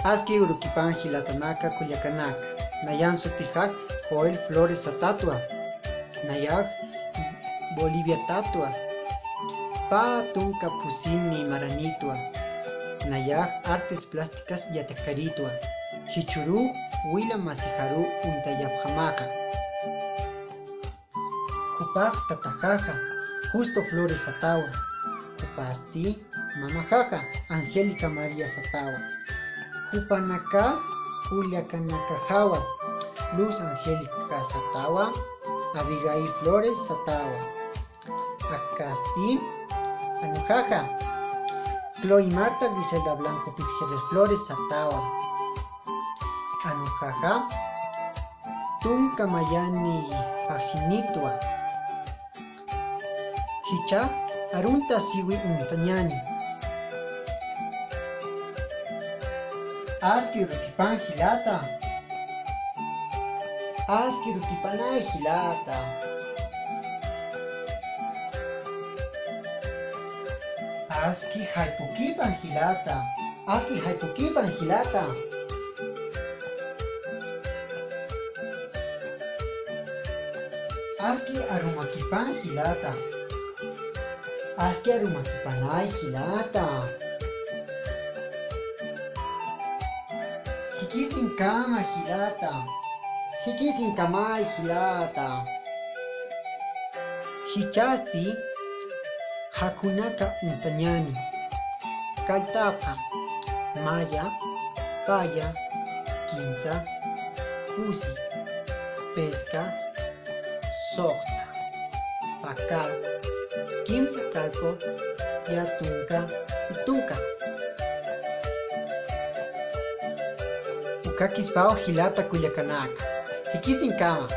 Aski urukipan hilatanaka kuyakanaka. Nayan sutijak Joel Flores Atatua. Nayak Bolivia Tatua. Pa tunka pusini maranitua. Nayak artes plásticas yatakaritua. Chichuru Wila Masiharu Untayapjamaja. Kupak Tatajaja Justo Flores Atawa. Kupasti Mamajaja Angélica María Satawa. Kupanaka Julia Kanakajawa Luz Angélica Satawa. Abigail Flores Satawa. Acasti Anujaja Chloe Marta Griselda Blanco Pizquerer Flores Satawa. Anujaja Tunka Mayani Paxinitua. Hicha Arunta Siwi Untañani. Aski Rukipan Hilata. Aski Rukipanay Hilata. Aski Haipukipan Hilata. Aski Haipukipan Hilata. Aski Arumakipan Hilata. Aski Arumakipanay Hilata. Hikisin Kama Hilata. Hikisin Kamay Hilata. Hichasti Hakunaka Untañani. Kaltapa Maya Paya Quinza Pusi Pesca Sokta Pacal Kimsa Calco Yatunka Itunka Ukakispao Hilata Culiacanaka Hikisin Kama